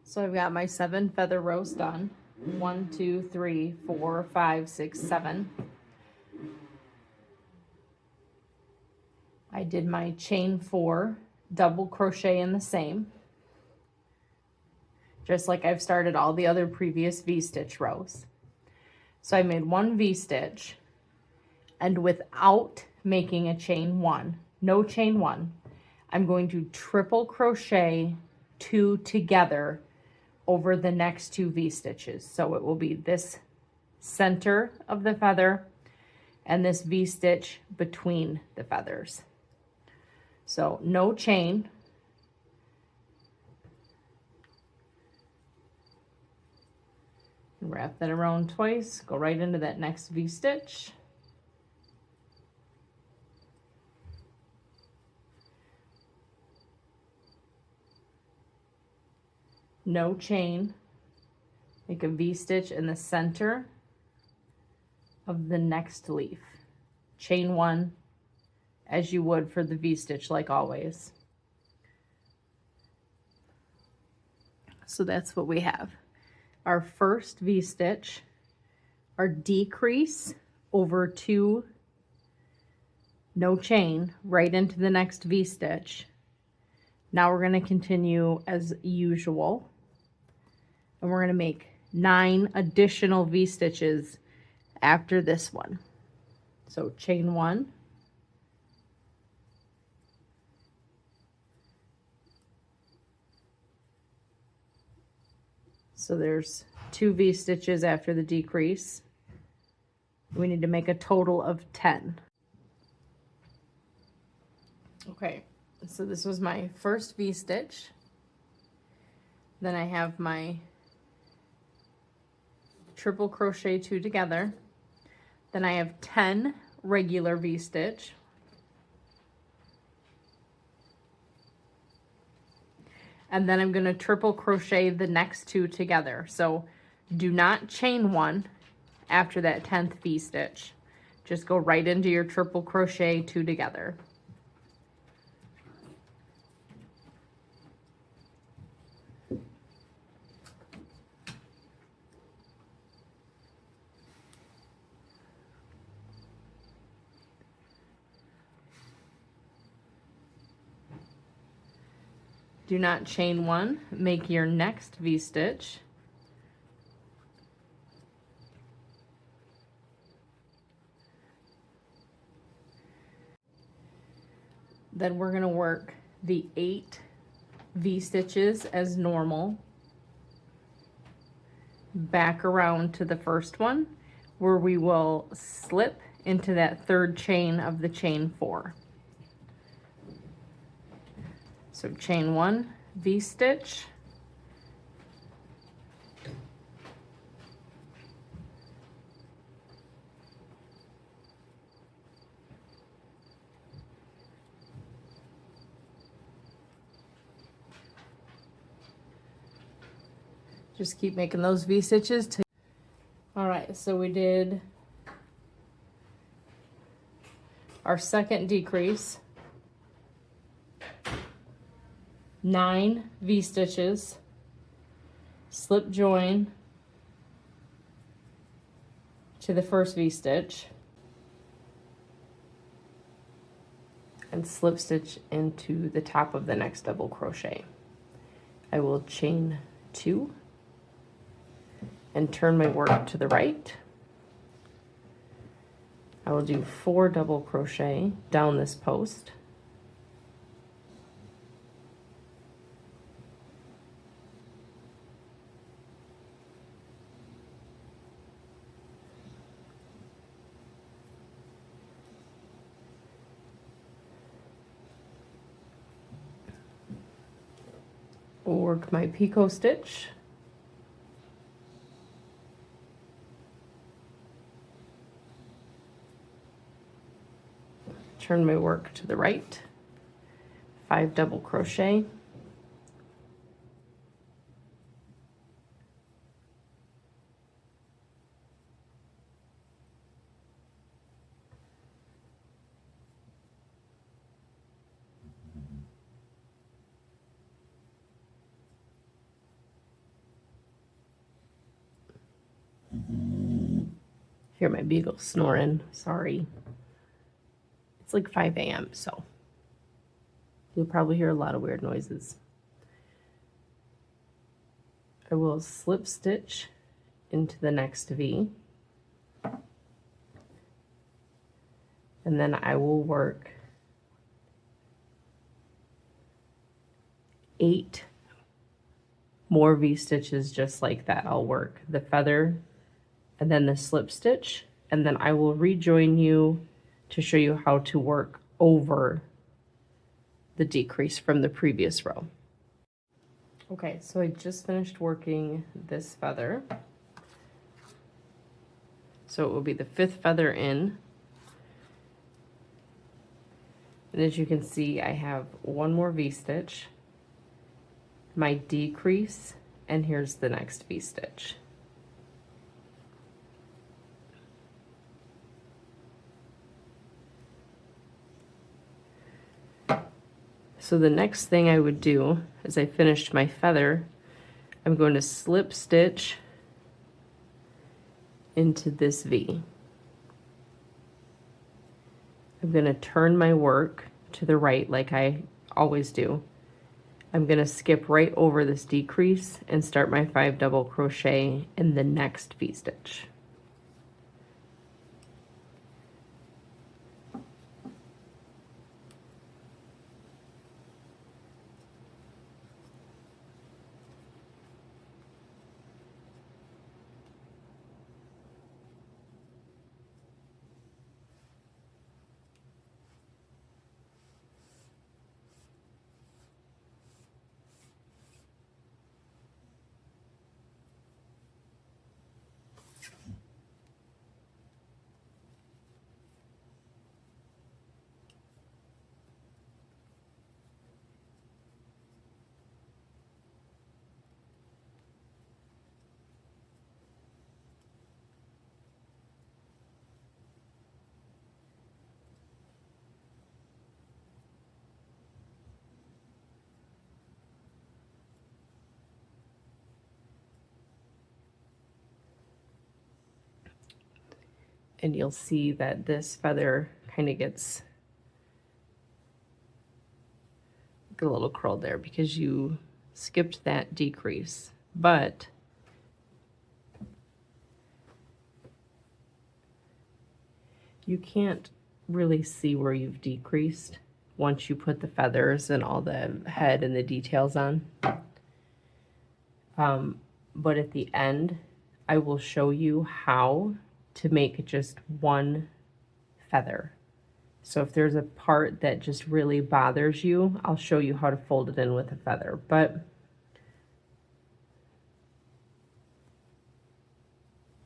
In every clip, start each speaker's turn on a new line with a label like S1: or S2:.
S1: So I've got my 7 feather rows done. 1, 2, 3, 4, 5, 6, 7. I did my chain 4, double crochet in the same, just like I've started all the other previous V-stitch rows. So I made 1 V-stitch, and without making a chain 1, no chain 1, I'm going to triple crochet 2 together over the next 2 V-stitches. So it will be this center of the feather and this V-stitch between the feathers. So no chain. Wrap that around twice, go right into that next V-stitch. No chain, make a V-stitch in the center of the next leaf. Chain 1 as you would for the V-stitch, like always. So that's what we have. Our first V-stitch, our decrease over 2, no chain, right into the next V-stitch. Now we're going to continue as usual. And we're going to make 9 additional V-stitches after this one. So chain 1, so there's 2 V-stitches after the decrease. We need to make a total of 10. Okay, so this was my first V-stitch. Then I have my triple crochet 2 together. Then I have 10 regular V-stitch. And then I'm going to triple crochet the next 2 together. So do not chain 1 after that 10th V-stitch. Just go right into your triple crochet 2 together. Do not chain 1, make your next V-stitch. Then we're going to work the 8 V-stitches as normal, back around to the first one, where we will slip into that 3rd chain of the chain 4. So chain 1, V-stitch, just keep making those V-stitches. All right, so we did our second decrease, 9 V-stitches, slip join to the first V-stitch, and slip stitch into the top of the next double crochet. I will chain 2 and turn my work to the right. I will do 4 double crochet down this post. Work my picot stitch. Turn my work to the right, 5 double crochet, Hear my beagle snoring. Sorry. It's like 5 a.m., so you'll probably hear a lot of weird noises. I will slip stitch into the next V. And then I will work 8 more V-stitches just like that. I'll work the feather and then the slip stitch, and then I will rejoin you to show you how to work over the decrease from the previous row. Okay, so I just finished working this feather. So it will be the 5th feather in. And as you can see, I have 1 more V-stitch, my decrease, and here's the next V-stitch. So the next thing I would do is I finished my feather, I'm going to slip stitch into this V. I'm going to turn my work to the right like I always do. I'm going to skip right over this decrease and start my 5 double crochet in the next V-stitch. And you'll see that this feather kind of gets a little curled there because you skipped that decrease. But you can't really see where you've decreased once you put the feathers and all the head and the details on. But at the end, I will show you how to make just 1 feather. So if there's a part that just really bothers you, I'll show you how to fold it in with a feather. But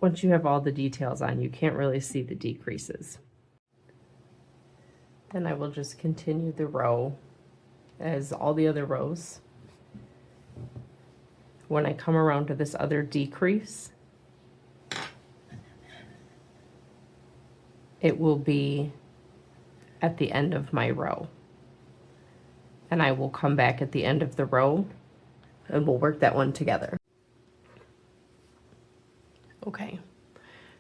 S1: once you have all the details on, you can't really see the decreases. Then I will just continue the row as all the other rows. When I come around to this other decrease, it will be at the end of my row. And I will come back at the end of the row and we'll work that one together. Okay,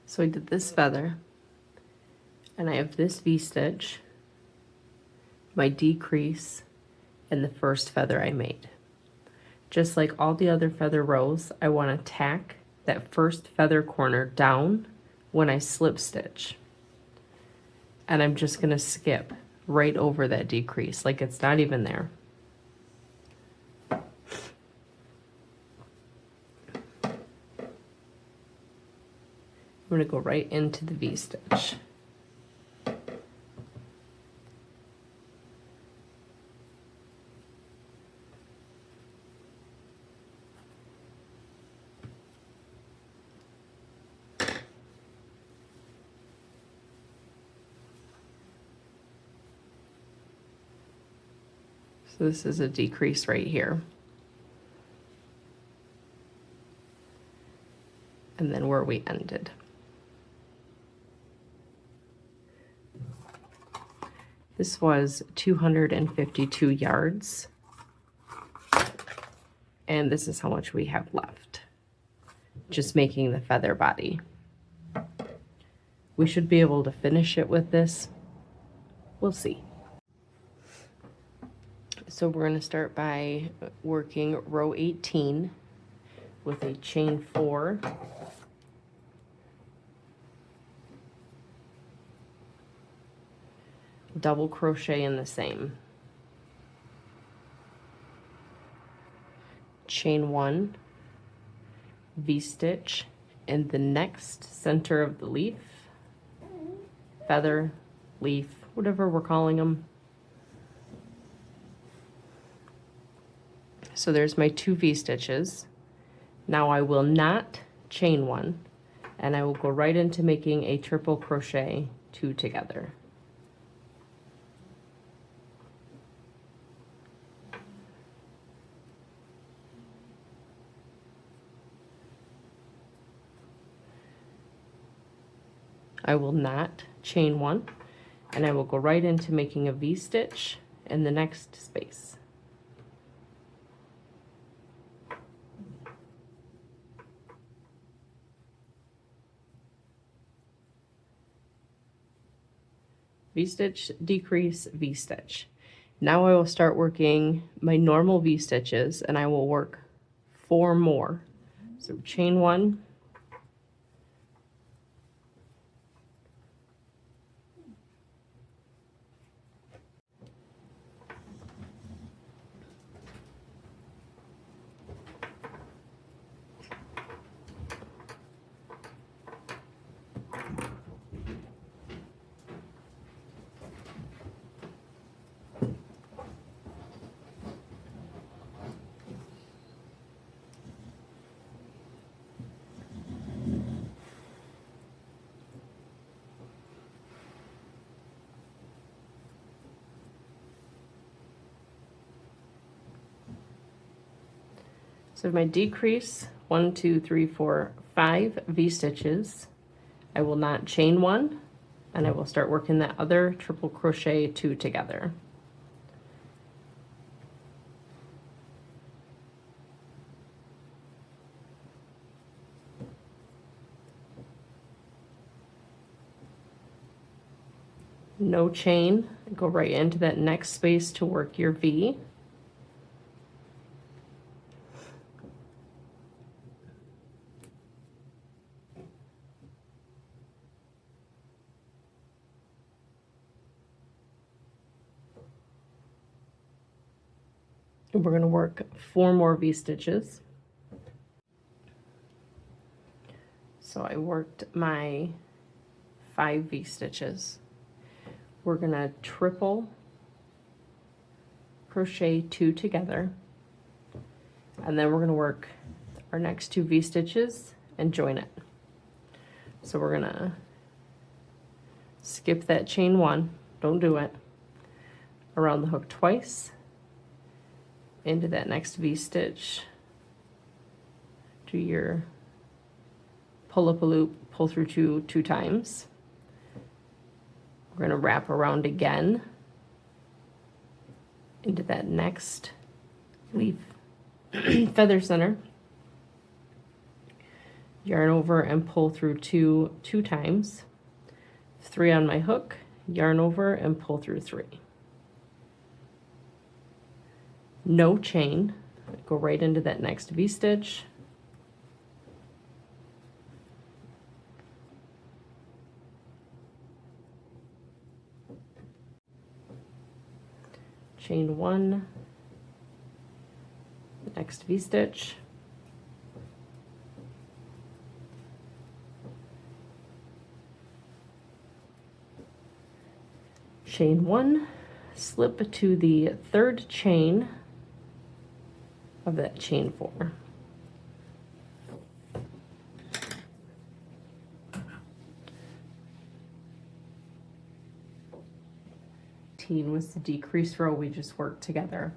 S1: so I did this feather and I have this V-stitch, my decrease, and the first feather I made. Just like all the other feather rows, I want to tack that first feather corner down when I slip stitch. And I'm just going to skip right over that decrease, like it's not even there. I'm going to go right into the V-stitch. So this is a decrease right here. And then where we ended. This was 252 yards. And this is how much we have left. Just making the feather body.
S2: We should be able to finish it with this. We'll see. So we're going to start by working row 18 with a chain 4, double crochet in the same, chain 1, V-stitch in the next center of the leaf, feather, leaf, whatever we're calling them. So there's my 2 V-stitches. Now I will not chain 1, and I will go right into making a triple crochet 2 together. I will not chain 1, and I will go right into making a V-stitch in the next space. V-stitch, decrease, V-stitch. Now I will start working my normal V-stitches, and I will work 4 more. So chain 1, so my decrease, 1, 2, 3, 4, 5 V-stitches. I will not chain 1, and I will start working that other triple crochet 2 together. No chain, go right into that next space to work your V. We're going to work 4 more V-stitches. So I worked my 5 V-stitches. We're going to triple crochet 2 together, and then we're going to work our next 2 V-stitches and join it. So we're going to skip that chain 1, don't do it, around the hook twice, into that next V-stitch, do your pull up a loop, pull through 2 times. We're going to wrap around again into that next leaf feather center, yarn over and pull through 2 times, 3 on my hook, yarn over and pull through 3. No chain, go right into that next V-stitch, chain 1, the next V-stitch, chain 1, slip to the 3rd chain of that chain 4. Was the decrease row we just worked together,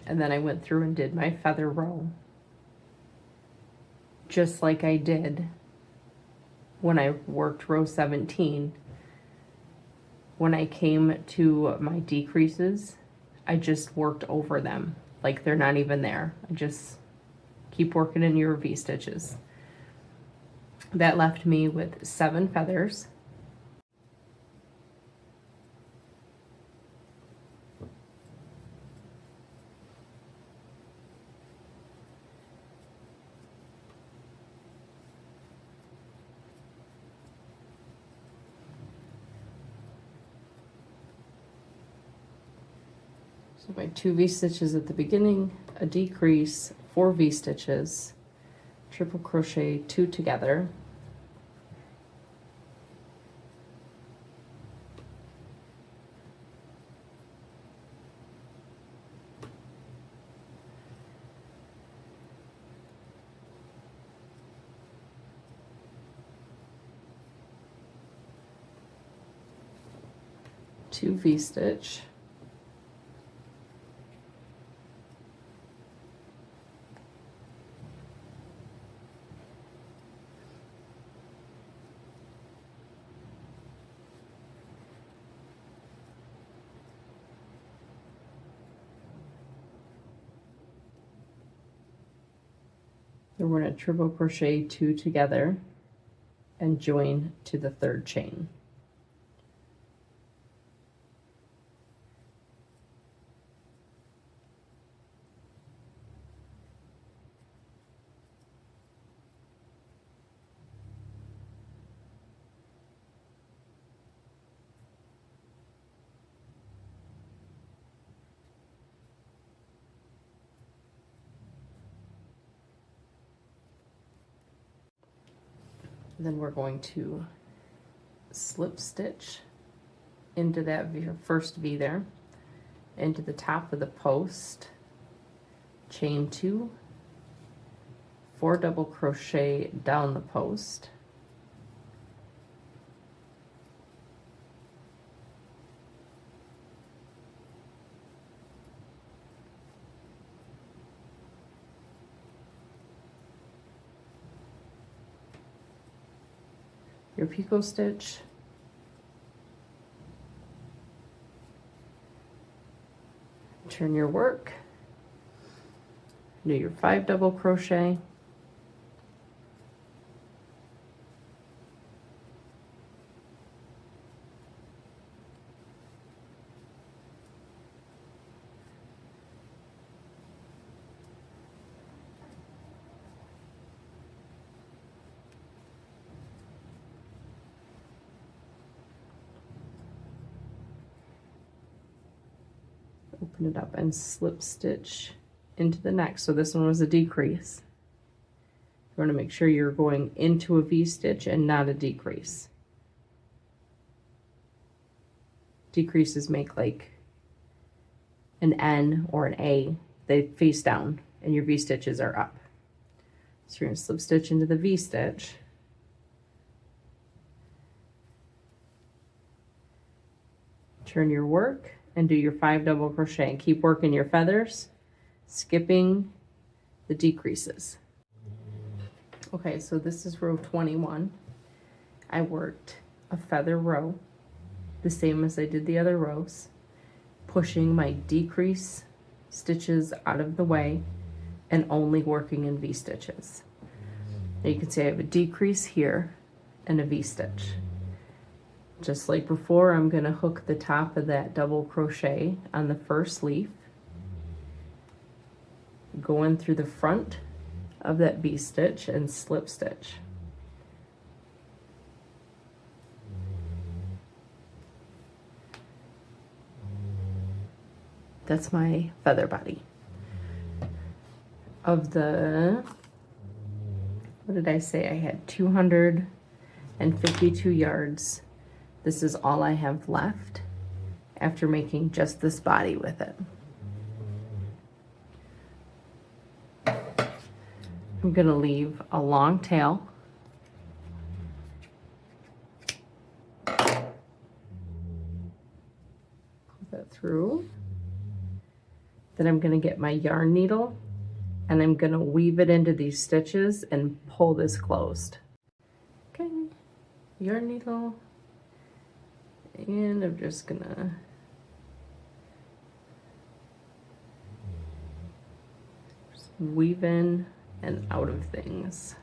S2: and then I went through and did my feather row just like I did when I worked row 17. When I came to my decreases, I just worked over them like they're not even there. I just keep working in your V-stitches. That left me with 7 feathers, So my 2 V-stitches at the beginning, a decrease, 4 V-stitches, triple crochet 2 together, two V-stitch, then we're going to triple crochet 2 together and join to the 3rd chain. Then we're going to slip stitch into that first V there, into the top of the post, chain 2, 4 double crochet down the post, your picot stitch, turn your work, do your 5 double crochet, open it up and slip stitch into the next. So this one was a decrease. You want to make sure you're going into a V-stitch and not a decrease. Decreases make like an N or an A. They face down and your V-stitches are up. So you're going to slip stitch into the V-stitch. Turn your work and do your 5 double crochet and keep working your feathers, skipping the decreases. Okay, so this is row 21. I worked a feather row, the same as I did the other rows, pushing my decrease stitches out of the way and only working in V-stitches. Now you can see I have a decrease here and a V-stitch. Just like before, I'm going to hook the top of that double crochet on the first leaf, go in through the front of that V-stitch and slip stitch. That's my feather body. Of the, what did I say? I had 252 yards. This is all I have left after making just this body with it. I'm going to leave a long tail. Pull that through. Then I'm going to get my yarn needle and I'm going to weave it into these stitches and pull this closed. Okay, yarn needle. And I'm just gonna weave in and out of things.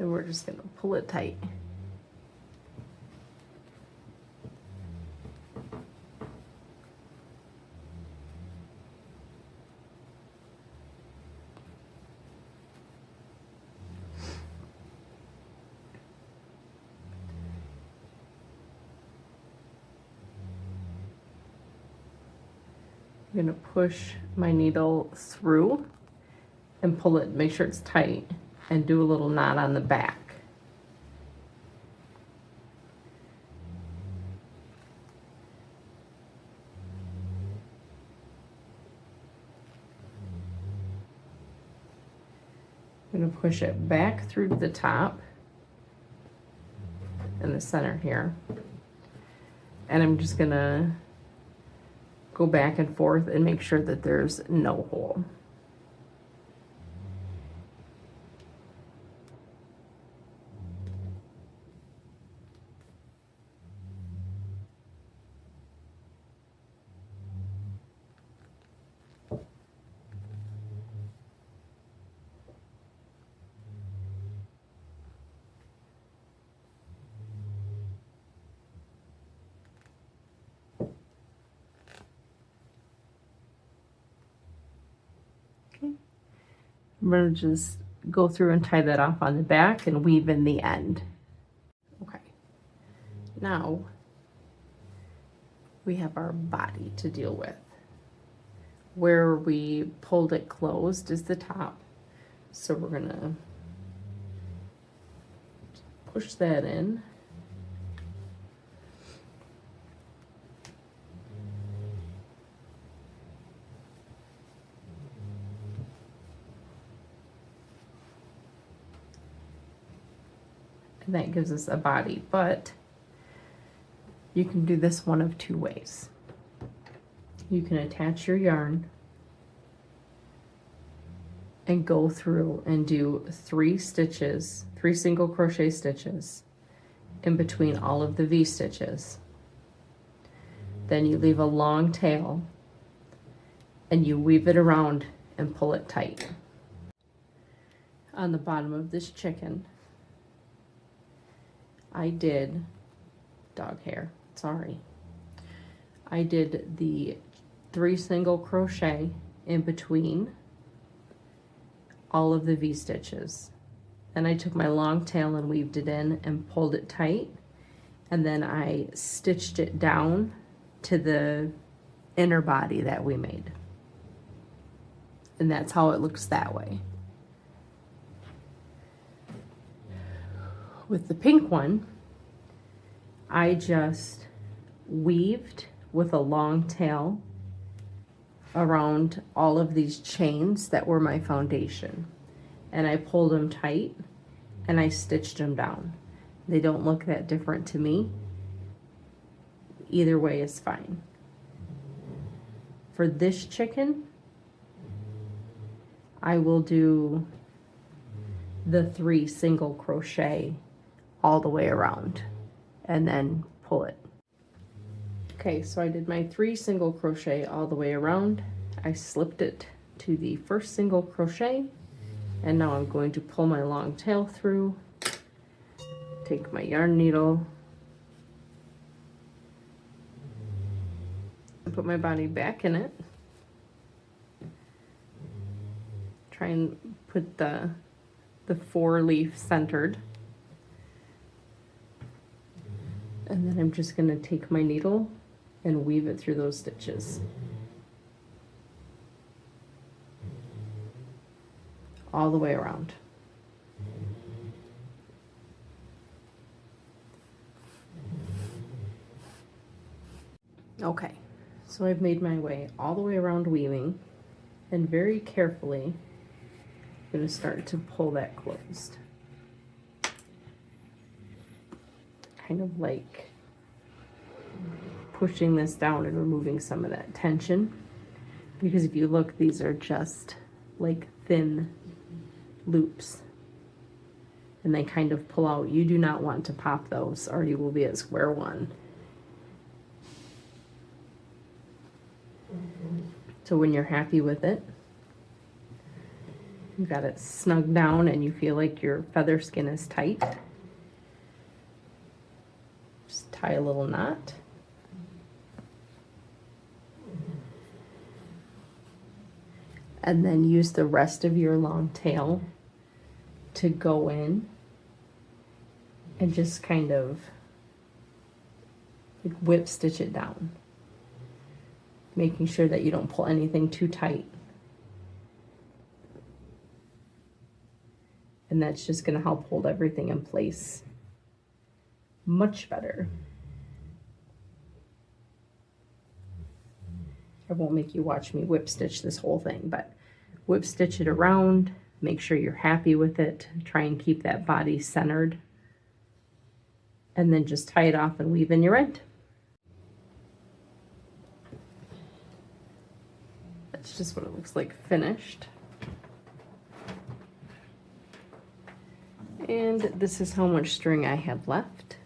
S2: Then we're just going to pull it tight. I'm going to push my needle through and pull it, make sure it's tight, and do a little knot on the back. I'm going to push it back through to the top in the center here. And I'm just going to go back and forth and make sure that there's no hole. I'm going to just go through and tie that off on the back and weave in the end. Okay, now we have our body to deal with. Where we pulled it closed is the top, so we're going to push that in. And that gives us a body, but you can do this one of two ways. You can attach your yarn and go through and do 3 stitches, 3 single crochet stitches in between all of the V stitches. Then you leave a long tail and you weave it around and pull it tight. On the bottom of this chicken, I did dog hair, sorry. I did the 3 single crochet in between all of the V stitches. Then I took my long tail and weaved it in and pulled it tight. And then I stitched it down to the inner body that we made. And that's how it looks that way. With the pink one, I just weaved with a long tail around all of these chains that were my foundation. And I pulled them tight and I stitched them down. They don't look that different to me. Either way is fine. For this chicken, I will do the 3 single crochet all the way around and then pull it. Okay, so I did my 3 single crochet all the way around. I slipped it to the first single crochet, and now I'm going to pull my long tail through, take my yarn needle, and put my body back in it. Try and put the 4-leaf centered. And then I'm just going to take my needle and weave it through those stitches. All the way around. Okay, so I've made my way all the way around weaving, and very carefully I'm going to start to pull that closed. Kind of like pushing this down and removing some of that tension, because if you look, these are just like thin loops and they kind of pull out. You do not want to pop those or you will be at square one. So when you're happy with it,
S1: You got it snug down and you feel like your feather skin is tight. Just tie a little knot. And then use the rest of your long tail to go in and just kind of like whip stitch it down, making sure that you don't pull anything too tight. And that's just going to help hold everything in place much better. I won't make you watch me whip stitch this whole thing, but whip stitch it around, make sure you're happy with it, try and keep that body centered, and then just tie it off and weave in your end. That's just what it looks like finished. And this is how much string I have left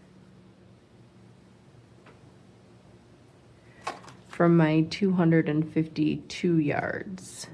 S1: from my 252 yards.